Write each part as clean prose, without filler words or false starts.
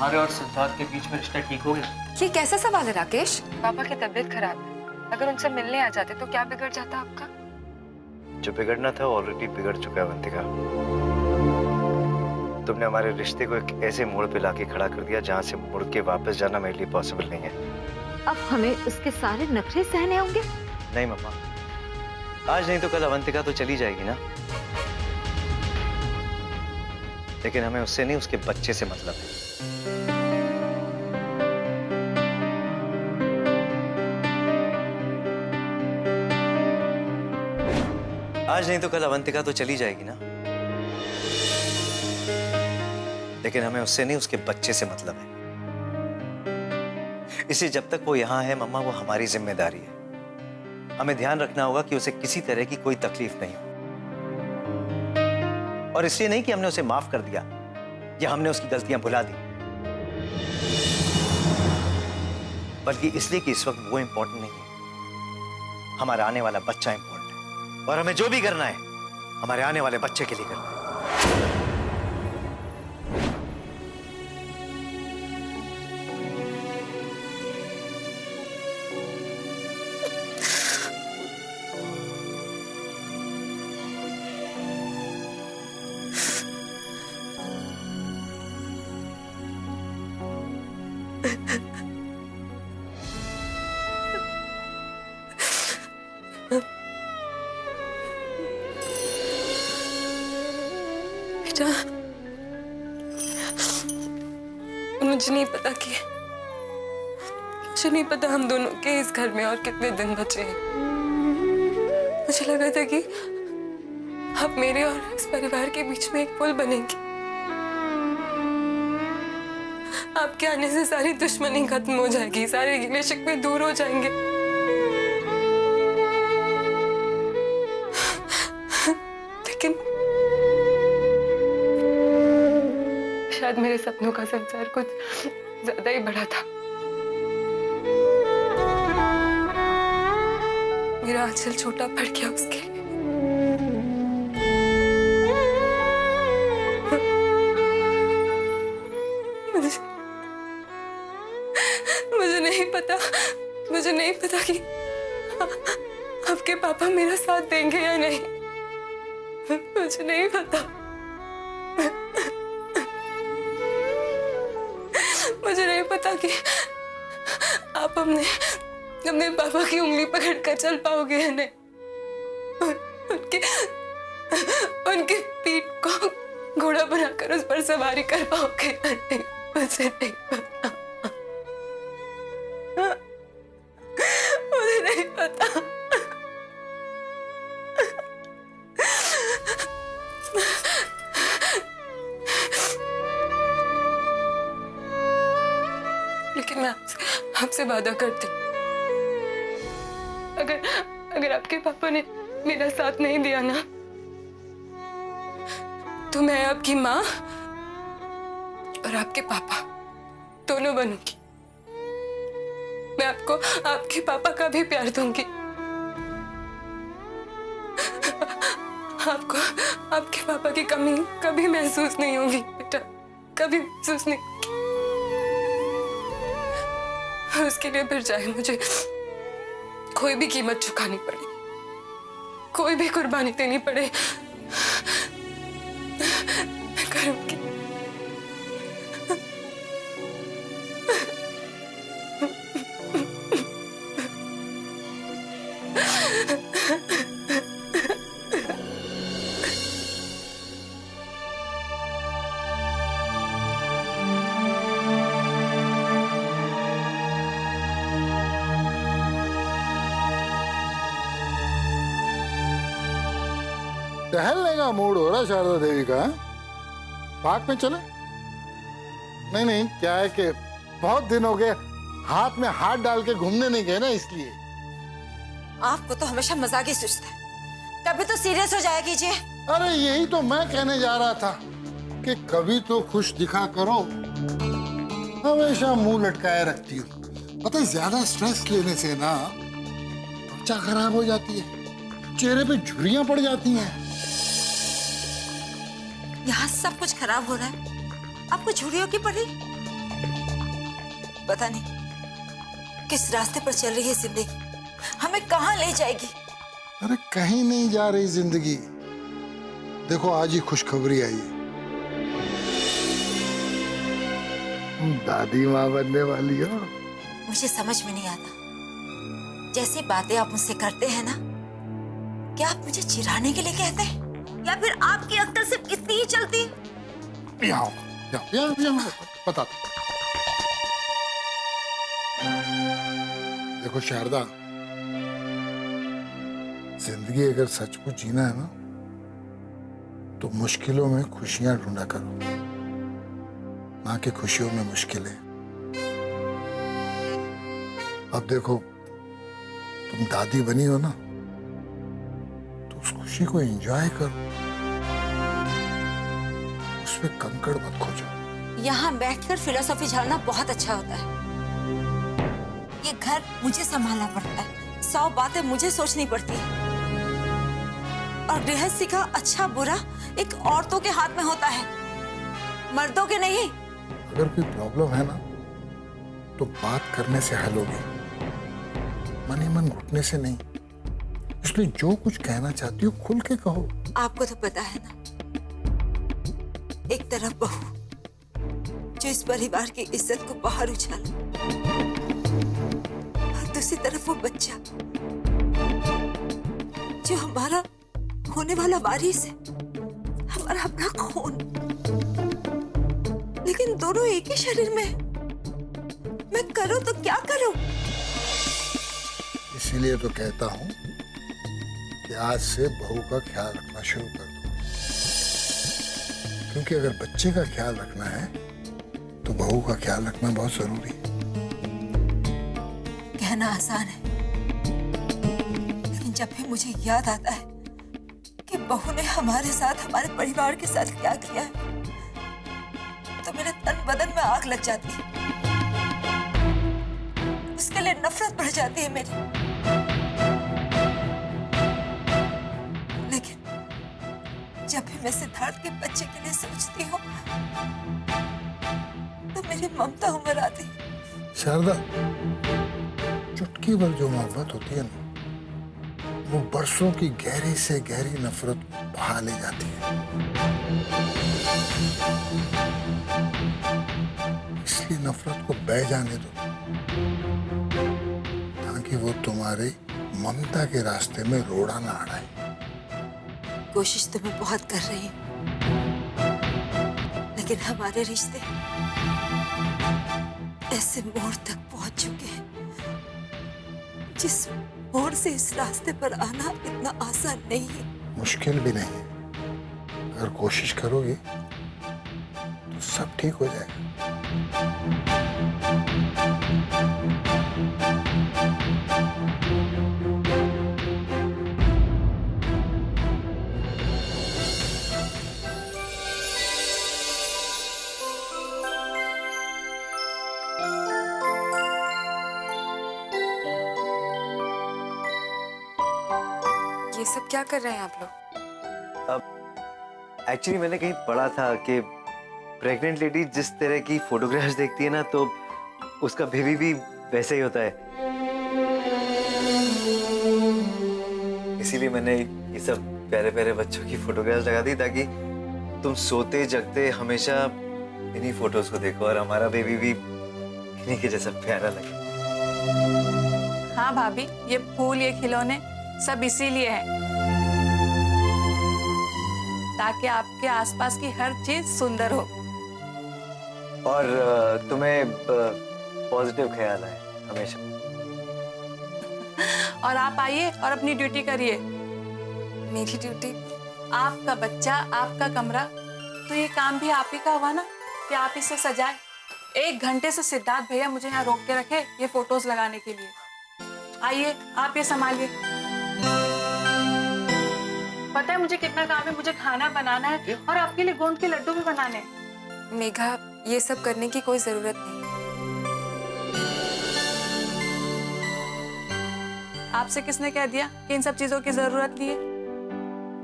तुम्हारे और सिद्धार्थ के बीच में रिश्ता ठीक हो गया? ये कैसा सवाल है राकेश? पापा की तबीयत खराब है, अगर उनसे मिलने आ जाते तो क्या बिगड़ जाता आपका? जो बिगड़ना था ऑलरेडी बिगड़ चुका है अवंतिका। तुमने हमारे रिश्ते को एक ऐसे मोड़ पे लाके खड़ा कर दिया जहाँ से मुड़ के वापस जाना मेरे लिए पॉसिबल नहीं है। अब हमें उसके सारे नखरे सहने होंगे? नहीं मम्मा, आज नहीं तो कल अवंतिका तो चली जाएगी ना, लेकिन हमें उससे नहीं उसके बच्चे से मतलब है। आज नहीं तो कल अवंतिका तो चली जाएगी ना, लेकिन हमें उससे नहीं उसके बच्चे से मतलब है। इसलिए जब तक वो यहां है मम्मा, वो हमारी जिम्मेदारी है। हमें ध्यान रखना होगा कि उसे किसी तरह की कोई तकलीफ नहीं हो। और इसलिए नहीं कि हमने उसे माफ कर दिया या हमने उसकी गलतियां भुला दी, बल्कि इसलिए कि इस वक्त वो इंपॉर्टेंट नहीं है, हमारा आने वाला बच्चा इंपॉर्टेंट है। और हमें जो भी करना है हमारे आने वाले बच्चे के लिए करना है। बेटा, मुझे नहीं पता हम दोनों के इस घर में और कितने दिन बचे हैं। मुझे लगा था कि अब मेरे और इस परिवार के बीच में एक पुल बनेगी। आपके आने से सारी दुश्मनी खत्म हो जाएगी, सारे गिले शिकवे दूर हो जाएंगे। लेकिन शायद मेरे सपनों का संसार कुछ ज्यादा ही बड़ा था। मेरा आंचल छोटा पड़ गया उसके लिए। मुझे नहीं पता कि आपके पापा मेरा साथ देंगे या नहीं। मुझे नहीं पता। मुझे नहीं पता कि आप अपने पापा की उंगली पकड़कर चल पाओगे या नहीं। उनके पीठ को घोड़ा बनाकर उस पर सवारी कर पाओगे या नहीं। मुझे नहीं पता। मुझे नहीं पता। लेकिन मैं आपसे वादा करती हूँ, अगर आपके पापा ने मेरा साथ नहीं दिया ना, तो मैं आपकी माँ और आपके पापा दोनों बनूंगी। मैं आपको आपके पापा का भी प्यार दूंगी। आपको आपके पापा की कमी कभी महसूस नहीं होगी बेटा, कभी महसूस नहीं। उसके लिए फिर चाहे मुझे कोई भी कीमत चुकानी पड़े, कोई भी कुर्बानी देनी पड़े, मैं करूंगी। टहलने का मूड हो रहा शारदा देवी का, पार्क में चले? नहीं, क्या है कि बहुत दिन हो गए हाथ में हाथ डाल के घूमने नहीं गए ना, इसलिए। आपको तो हमेशा मजाक ही सूझता है, कभी तो सीरियस हो जाया कीजिए। अरे यही तो मैं कहने जा रहा था कि कभी तो खुश दिखा करो, हमेशा मुंह लटकाए रखती हो। पता है, ज्यादा स्ट्रेस लेने से ना त्वचा खराब हो जाती है, चेहरे पे झुर्रियां पड़ जाती हैं। यहाँ सब कुछ खराब हो रहा है, आपको झुर्रियों की पड़ी? पता नहीं किस रास्ते पर चल रही है जिंदगी, हमें कहाँ ले जाएगी। अरे कहीं नहीं जा रही जिंदगी। देखो आज ही खुशखबरी आई है, तुम दादी माँ बनने वाली हो। मुझे समझ में नहीं आता, जैसी बातें आप मुझसे करते हैं ना, क्या आप मुझे चिढ़ाने के लिए कहते हैं या फिर आपकी अक्ल सिर्फ इतनी ही चलती है? यहाँ बता। देखो शारदा, जिंदगी अगर सचमुच जीना है ना तो मुश्किलों में खुशियां ढूंढा करो, ना कि खुशियों में मुश्किलें। अब देखो तुम दादी बनी हो ना, तो उस खुशी को एंजॉय करो, उसमें कंकड़ मत खोजो। यहाँ बैठकर फिलोसॉफी झाड़ना बहुत अच्छा होता है। ये घर मुझे संभालना पड़ता है, 100 बातें मुझे सोचनी पड़ती है, और गृहस्थी का अच्छा बुरा एक औरतों के हाथ में होता है, मर्दों के नहीं। अगर कोई प्रॉब्लम है ना तो बात करने से हल होगी, मन ही मन घुटने से नहीं। इसलिए जो कुछ कहना चाहती हो खुल के कहो। आपको तो पता है ना, एक तरफ बहू जो इस परिवार की इज्जत को बाहर उछाले, और दूसरी तरफ वो बच्चा जो हमारा होने वाला वारिस है, हमारा अपना खून। लेकिन दोनों एक ही शरीर में है। मैं करूं तो क्या करूं? इसीलिए तो कहता हूं कि आज से बहू का ख्याल रखना शुरू कर दो, क्योंकि अगर बच्चे का ख्याल रखना है तो बहू का ख्याल रखना बहुत जरूरी है। कहना आसान है, लेकिन जब भी मुझे याद आता है कि बहू ने हमारे साथ, हमारे परिवार के साथ क्या किया है, तो मेरे तन बदन में आग लग जाती है। उसके लिए नफरत बढ़ जाती है मेरी। लेकिन जब भी मैं सिद्धार्थ के बच्चे के लिए सोचती हूँ तो मेरी ममता उमड़ आती है। शारदा, चुटकी भर जो मोहब्बत होती है ना, वो बरसों की गहरी से गहरी नफरत को बहा ले जाती है। इसलिए नफरत को बह जाने दो, ताकि वो तुम्हारे ममता के रास्ते में रोड़ा ना अड़ाए। कोशिश तो मैं बहुत कर रही हूँ, लेकिन हमारे रिश्ते ऐसे मोड़ तक पहुंच चुके हैं जिस मोड़ से इस रास्ते पर आना इतना आसान नहीं है। मुश्किल भी नहीं है। अगर कोशिश करोगे तो सब ठीक हो जाएगा। ये सब क्या कर रहे हैं आप लोग? एक्चुअली मैंने कहीं पढ़ा था कि प्रेग्नेंट लेडी जिस तरह की फोटोग्राफ्स देखती है ना, तो उसका बेबी भी वैसे ही होता है। इसीलिए मैंने ये सब प्यारे प्यारे बच्चों की फोटोग्राफ्स लगा दी, ताकि तुम सोते जगते हमेशा इन्हीं फोटोज को देखो और हमारा बेबी भी इन्हीं के जैसा प्यारा लगे। हाँ भाभी, ये फूल, ये खिलौने सब इसीलिए है, ताकि आपके आसपास की हर चीज सुंदर हो। और तुम्हें पॉजिटिव ख्याल आए हमेशा। और आप आइए और अपनी ड्यूटी करिए। मेरी ड्यूटी? आपका बच्चा, आपका कमरा, तो ये काम भी आप ही का हुआ ना कि आप इसे सजाए। 1 घंटे से सिद्धार्थ भैया मुझे यहाँ रोक के रखे ये फोटोज लगाने के लिए। आइए, आप ये संभालिए। पता है मुझे कितना काम है, मुझे खाना बनाना है और आपके लिए गोंद के लड्डू भी बनाने हैं। मेघा, ये सब करने की कोई जरूरत नहीं। आपसे किसने कह दिया कि इन सब चीजों की जरूरत नहीं है?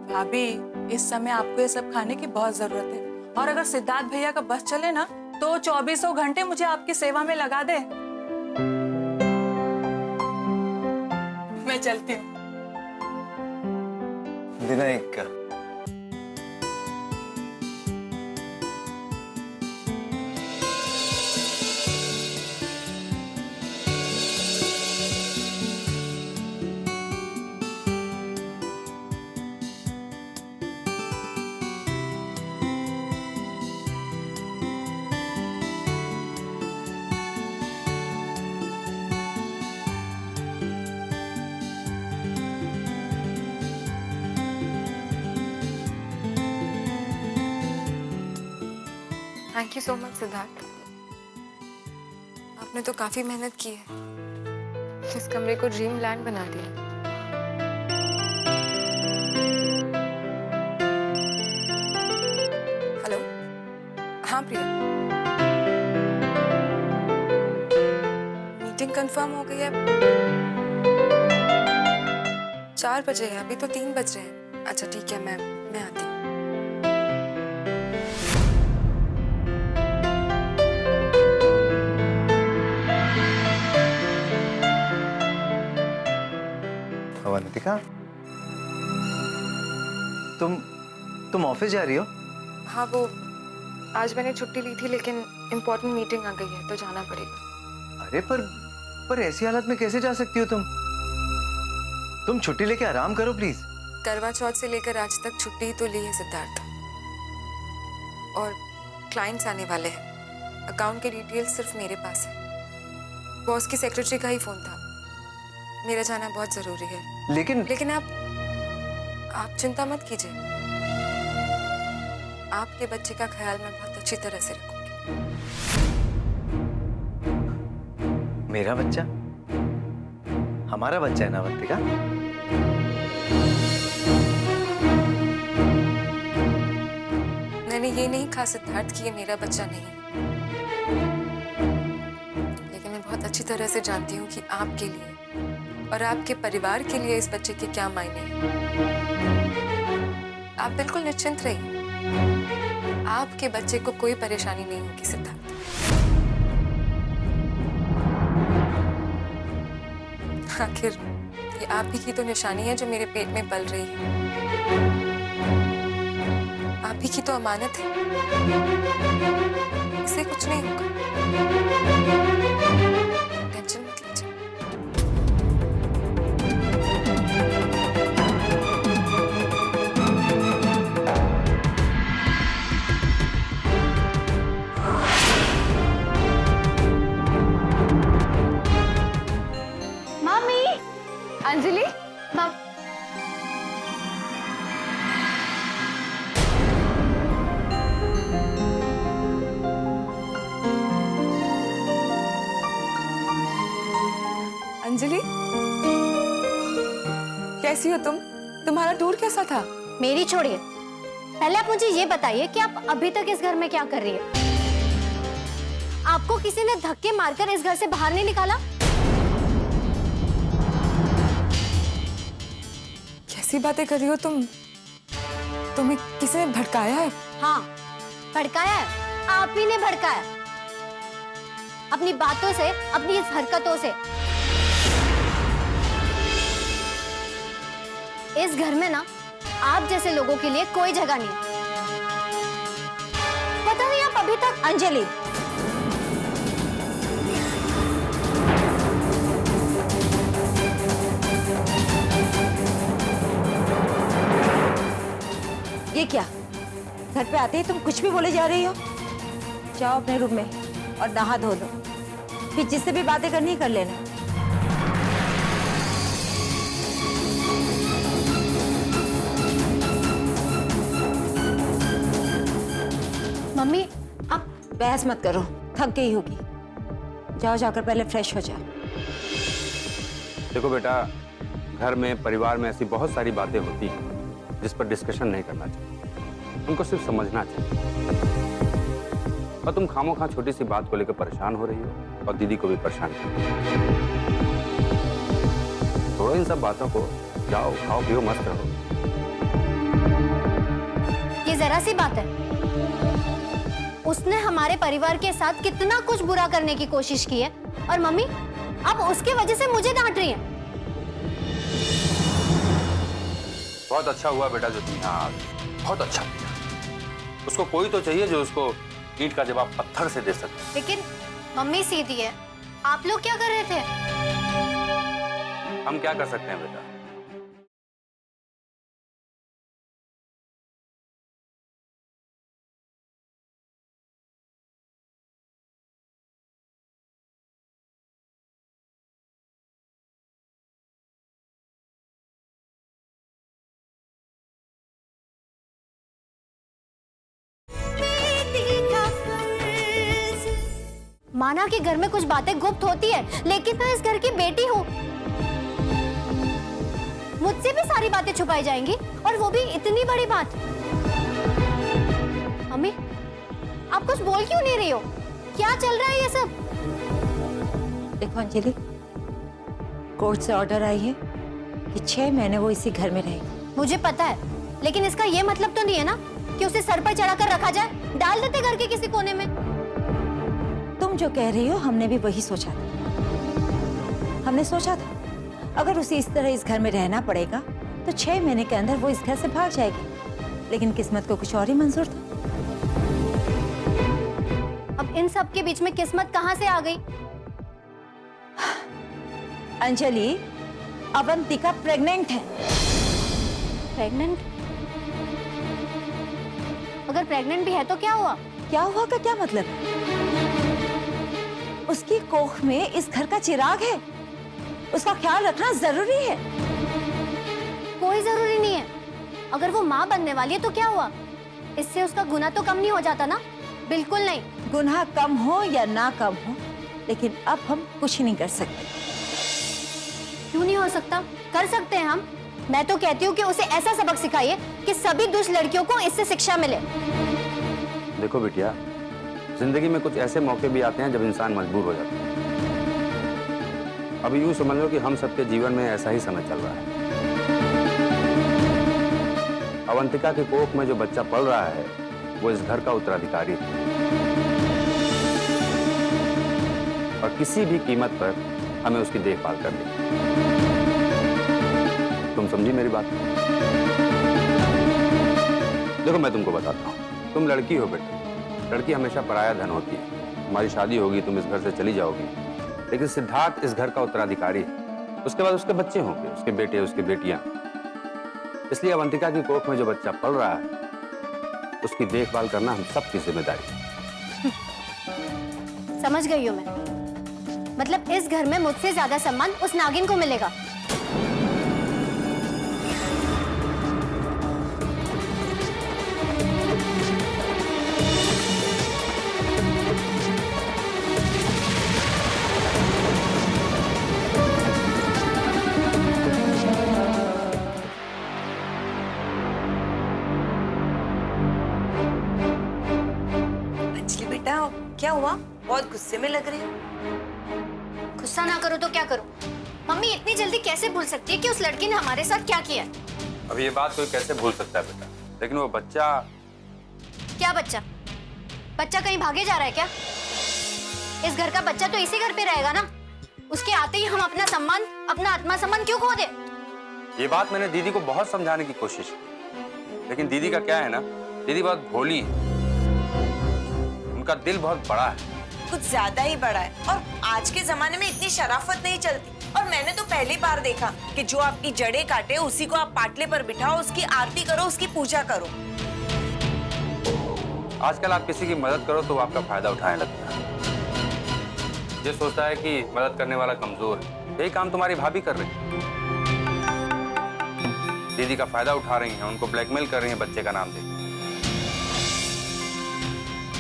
भाभी, इस समय आपको ये सब खाने की बहुत जरूरत है, और अगर सिद्धार्थ भैया का बस चले ना तो 24 घंटे मुझे आपकी सेवा में लगा दे। मैं चलती हूँ। विनायक का thank you so much Siddharth. आपने तो काफी मेहनत की है, इस कमरे को ड्रीम लैंड बना दिया। हेलो, हाँ प्रिया, मीटिंग कंफर्म हो गई है। 4 बजे है, अभी तो 3 बज रहे हैं। अच्छा ठीक है, मैं आती हूँ। अवंतिका, तुम ऑफिस जा रही हो? हाँ, वो आज मैंने छुट्टी ली थी, लेकिन इम्पोर्टेंट मीटिंग आ गई है तो जाना पड़ेगा। अरे पर ऐसी हालत में कैसे जा सकती हो तुम? तुम छुट्टी लेके आराम करो प्लीज। करवा चौथ से लेकर आज तक छुट्टी ही तो ली है सिद्धार्थ, और क्लाइंट्स आने वाले हैं। अकाउंट के डिटेल्स सिर्फ मेरे पास है। बॉस की सेक्रेटरी का ही फोन था। मेरा जाना बहुत जरूरी है। लेकिन आप चिंता मत कीजिए। आपके बच्चे का ख्याल मैं बहुत अच्छी तरह से रखूंगी। मेरा बच्चा? हमारा बच्चा है ना अवंतिका? मैंने ये नहीं कहा सिद्धार्थ कि ये मेरा बच्चा नहीं है, लेकिन मैं बहुत अच्छी तरह से जानती हूँ कि आपके लिए और आपके परिवार के लिए इस बच्चे के क्या मायने हैं। आप बिल्कुल निश्चिंत रहिए, आपके बच्चे को कोई परेशानी नहीं होगी सिद्धार्थ। आखिर ये आप ही की तो निशानी है जो मेरे पेट में पल रही है। आप ही की तो अमानत है, इससे कुछ नहीं होगा। टेंशन मत लीजिए। मम्मी, अंजलि, अंजलि, कैसी हो तुम? तुम्हारा टूर कैसा था? मेरी छोड़िए, पहले आप मुझे ये बताइए कि आप अभी तक इस घर में क्या कर रही है? आपको किसी ने धक्के मारकर इस घर से बाहर नहीं निकाला? कैसी बातें कर रही हो तुम? तुम्हें किसी ने भड़काया है? हाँ, भड़काया है। आप ही ने भड़काया, अपनी बातों से, अपनी इस हरकतों से। इस घर में ना आप जैसे लोगों के लिए कोई जगह नहीं। पता नहीं आप अभी तक अंजलि, ये क्या, घर पे आते ही तुम कुछ भी बोले जा रही हो? जाओ अपने रूम में और नहा धो लो, फिर जिससे भी बातें करनी कर लेना। मम्मी आप बहस मत करो, थक गई होगी। जाओ जाकर पहले फ्रेश हो जाओ। देखो बेटा, घर में, परिवार में ऐसी बहुत सारी बातें होती हैं जिस पर डिस्कशन नहीं करना चाहिए, उनको सिर्फ समझना चाहिए। और तुम खामोखा छोटी सी बात को लेकर परेशान हो रही हो और दीदी को भी परेशान कर रही हो। छोड़ो इन सब बातों को, जाओ खाओ पियो मस्त रहो। ये जरा सी बात है, उसने हमारे परिवार के साथ कितना कुछ बुरा करने की कोशिश की है, और मम्मी अब उसकी वजह से मुझे डांट रही हैं। बहुत अच्छा हुआ बेटा जो तुम यहाँ आ गई, बहुत अच्छा किया। उसको कोई तो चाहिए जो उसको ईंट का जवाब पत्थर से दे सके। लेकिन मम्मी सीधी है, आप लोग क्या कर रहे थे? हम क्या कर सकते हैं बेटा? माना कि घर में कुछ बातें गुप्त होती है, लेकिन मैं इस घर की बेटी हूँ। मुझसे भी सारी बातें छुपाई जाएंगी, और वो भी इतनी बड़ी बात। मम्मी, आप कुछ बोल क्यों नहीं रही हो? क्या चल रहा है ये सब? देखो अंजलि, कोर्ट से ऑर्डर आई है कि 6 महीने वो इसी घर में रहेगी। मुझे पता है, लेकिन इसका ये मतलब तो नहीं है ना कि उसे सर पर चढ़ाकर रखा जाए, डाल देते घर के किसी कोने में। तुम जो कह रही हो हमने भी वही सोचा था। हमने सोचा था अगर उसे इस तरह इस घर में रहना पड़ेगा तो 6 महीने के अंदर वो इस घर से भाग जाएगी, लेकिन किस्मत को कुछ और ही मंजूर था। अब इन सब के बीच में किस्मत कहाँ से आ गई? अंजलि, अवंतिका प्रेग्नेंट है। प्रेग्नेंट? अगर प्रेग्नेंट भी है तो क्या हुआ? क्या हुआ का क्या मतलब? उसकी कोख में इस घर का चिराग है, उसका ख्याल रखना जरूरी है। कोई जरूरी नहीं है। अगर वो माँ बनने वाली है तो क्या हुआ? इससे उसका गुनाह तो कम नहीं हो जाता ना? बिल्कुल नहीं। गुनाह कम हो या ना कम हो, लेकिन अब हम कुछ नहीं कर सकते। क्यों नहीं हो सकता? कर सकते हैं हम। मैं तो कहती हूँ कि उसे ऐसा सबक सिखाइए कि सभी दुष्ट लड़कियों को इससे शिक्षा मिले। देखो बिटिया, जिंदगी में कुछ ऐसे मौके भी आते हैं जब इंसान मजबूर हो जाता है। अब यूं समझ लो कि हम सबके जीवन में ऐसा ही समय चल रहा है। अवंतिका की कोख में जो बच्चा पल रहा है वो इस घर का उत्तराधिकारी है, और किसी भी कीमत पर हमें उसकी देखभाल करनी है। तुम समझी मेरी बात? देखो मैं तुमको बताता हूँ, तुम लड़की हो बेटा, लड़की हमेशा पराया धन होती है। तुम्हारी शादी होगी, तुम इस घर से चली जाओगी, लेकिन सिद्धार्थ इस घर का उत्तराधिकारी है। उसके बाद उसके बच्चे होंगे, उसके बेटे, उसकी बेटियां। इसलिए अवंतिका की कोख में जो बच्चा पल रहा है उसकी देखभाल करना हम सबकी जिम्मेदारी है। समझ गई हूँ मैं। मतलब इस घर में मुझसे ज्यादा सम्मान उस नागिन को मिलेगा। क्या हुआ? बहुत गुस्से में लग रही हो। गुस्सा ना करो तो क्या करूं? मम्मी इतनी जल्दी कैसे भूल सकती है कि उस लड़की ने हमारे साथ क्या किया है? अब ये बात कोई कैसे भूल सकता है बेटा, लेकिन वो बच्चा। क्या बच्चा? बच्चा कहीं भागे जा रहा है क्या? इस घर का बच्चा तो इसी घर पे रहेगा ना। उसके आते ही हम अपना सम्मान, अपना आत्मसम्मान क्यों खो दे? ये बात मैंने दीदी को बहुत समझाने की कोशिश की, लेकिन दीदी का क्या है ना, दीदी बहुत भोली है, उनका दिल बहुत बड़ा है। कुछ ज्यादा ही बड़ा है, और आज के जमाने में इतनी शराफत नहीं चलती। और मैंने तो पहली बार देखा कि जो आपकी जड़ें काटे उसी को आप पाटले पर बिठाओ, उसकी आरती करो, उसकी पूजा करो। आजकल आप किसी की मदद करो तो वो आपका फायदा उठाने लगता है। ये सोचता है कि मदद करने वाला कमजोर है। यही काम तुम्हारी भाभी कर रही है, दीदी का फायदा उठा रही हैं, उनको ब्लैकमेल कर रही हैं बच्चे का नाम देकर।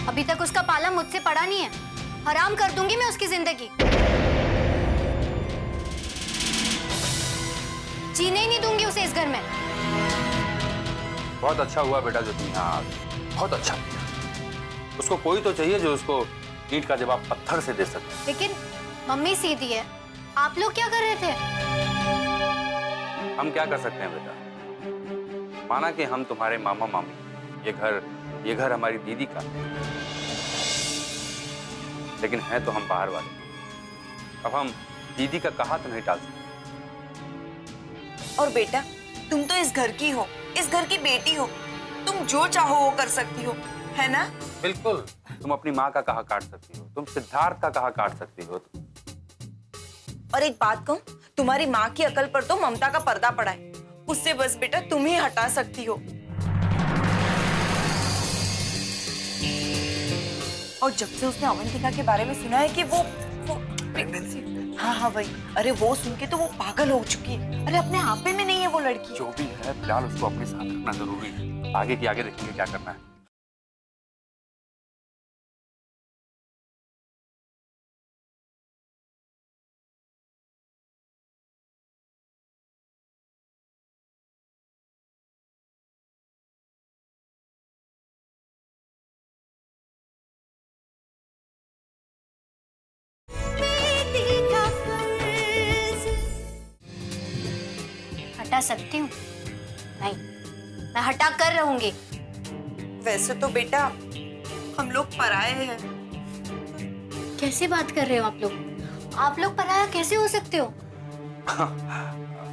अभी तक उसका पाला मुझसे पड़ा नहीं है। हराम कर दूंगी मैं उसकी जिंदगी। जीने ही नहीं दूंगी उसे इस घर में। बहुत अच्छा हुआ बेटा जो तुम यहाँ आ गई, बहुत अच्छा किया। उसको कोई तो चाहिए जो उसको ईंट का जवाब पत्थर से दे सके। लेकिन मम्मी सीधी है। आप लोग क्या कर रहे थे? हम क्या कर सकते हैं बेटा, माना कि हम तुम्हारे मामा मामी, ये घर हमारी दीदी का, लेकिन हैं तो हम बाहर वाले। अब हम दीदी का कहा तो नहीं टाल सकते। और बेटा, तुम तो इस घर की हो, इस घर की बेटी हो, तुम जो चाहो वो कर सकती हो, है ना? बिल्कुल, तुम अपनी माँ का कहा काट सकती हो, तुम सिद्धार्थ का कहा काट सकती हो। और एक बात कहूं, तुम्हारी माँ की अकल पर तो ममता का पर्दा पड़ा है, उससे बस बेटा तुम ही हटा सकती हो। और जब से उसने अवंतिका के बारे में सुना है कि वो प्रेगनेंसी, हाँ वही, अरे वो सुन के तो वो पागल हो चुकी है। अरे अपने आप में नहीं है वो लड़की। जो भी है फिलहाल उसको अपने साथ रखना जरूरी है। आगे की आगे देखेंगे क्या करना है। हटा सकती हूँ? नहीं, मैं हटा कर रहूंगी। वैसे तो बेटा हम लोग पराये हैं। कैसे बात कर रहे हो आप लोग? आप लोग पराया कैसे हो सकते हो?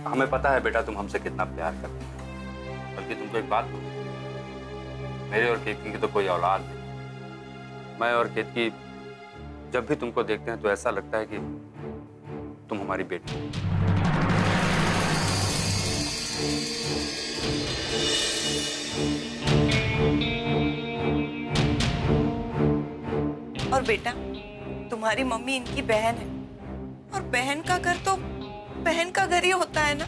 हमें पता है बेटा तुम हमसे कितना प्यार करती हो। बल्कि तुमको एक बात बोलूं, मेरे और केतकी की तो कोई औलाद नहीं। मैं और केतकी जब भी तुमको देखते हैं तो ऐसा लगता है कि तुम हमारी बेटी हो। और बेटा तुम्हारी मम्मी इनकी बहन है, और बहन का घर तो बहन का घर ही होता है ना।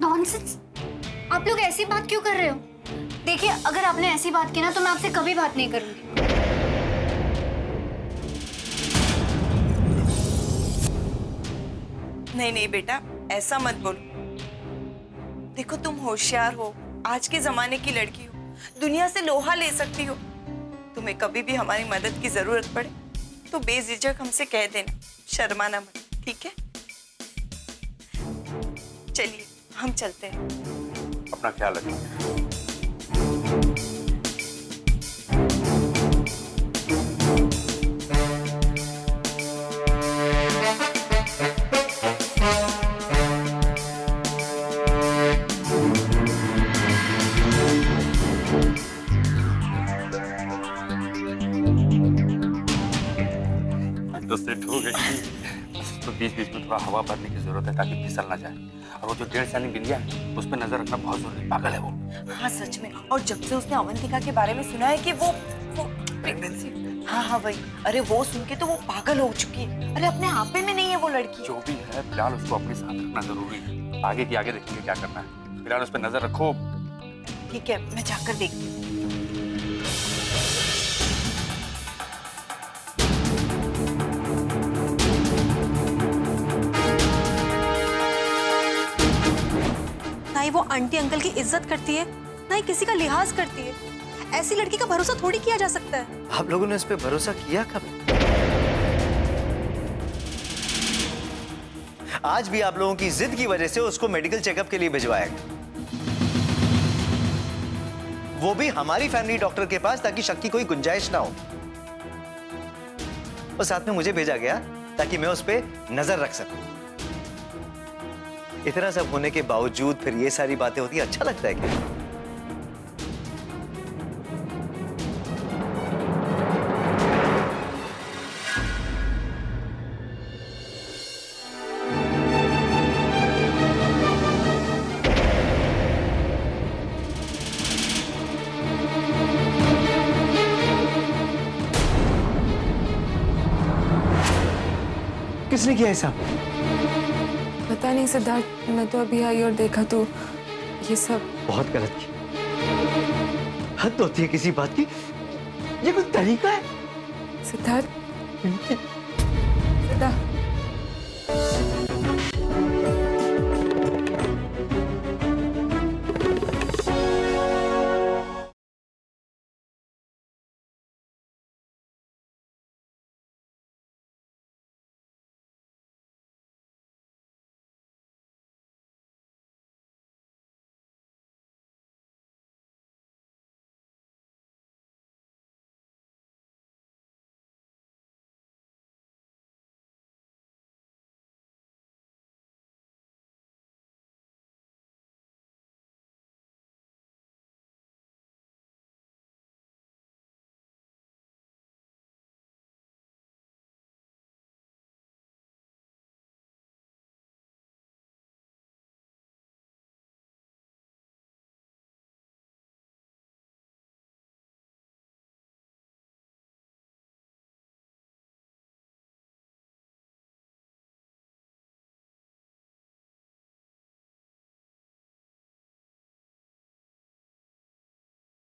नॉनसेंस! आप लोग ऐसी बात क्यों कर रहे हो? देखिए, अगर आपने ऐसी बात की ना तो मैं आपसे कभी बात नहीं करूंगी। नहीं नहीं बेटा, ऐसा मत बोलो। देखो तुम होशियार हो, आज के जमाने की लड़की हो, दुनिया से लोहा ले सकती हो। तुम्हें कभी भी हमारी मदद की जरूरत पड़े तो बेझिझक हमसे कह देना, शर्माना मत, ठीक है? चलिए हम चलते हैं। अपना ख्याल रखना। तो सेट हो गई, तो बीच बीच में थोड़ा हवा भरने की जरूरत है ताकि फिसल ना जाए। और वो जो 1.5 साल की बिल्लिया है उस पर नजर रखना बहुत जरूरी। पागल है वो। हाँ सच में। और जब से उसने अवंतिका के बारे में सुना है कि वो प्रेगनेंसी, हाँ वही, अरे वो सुन के तो वो पागल हो चुकी है। अरे अपने आप में नहीं है वो लड़की। जो भी है फिलहाल उसको अपने साथ रखना जरूरी है। आगे की आगे देखेंगे क्या करना है। फिलहाल उस पर नजर रखो। ठीक है, मैं जाकर देखती हूँ। ना ही वो आंटी अंकल की इज्जत करती है, ना ही किसी का लिहाज करती है। ऐसी लड़की का भरोसा थोड़ी किया जा सकता है। आप लोगों ने इस पे भरोसा किया कब? आज भी आप लोगों की जिद की वजह से उसको मेडिकल चेकअप के लिए भिजवाया गया, वो भी हमारी फैमिली डॉक्टर के पास, ताकि शक की कोई गुंजाइश ना हो। और साथ में मुझे भेजा गया ताकि मैं उस पे नजर रख सकूं। इतना सब होने के बावजूद फिर ये सारी बातें होती, अच्छा लगता है क्या? किसने किया ऐसा? पता नहीं सिद्धार्थ, मैं तो अभी आई और देखा तो ये सब। बहुत गलत किया, हद होती है किसी बात की। ये कोई तरीका है? सिद्धार्थ, सिद्धार्थ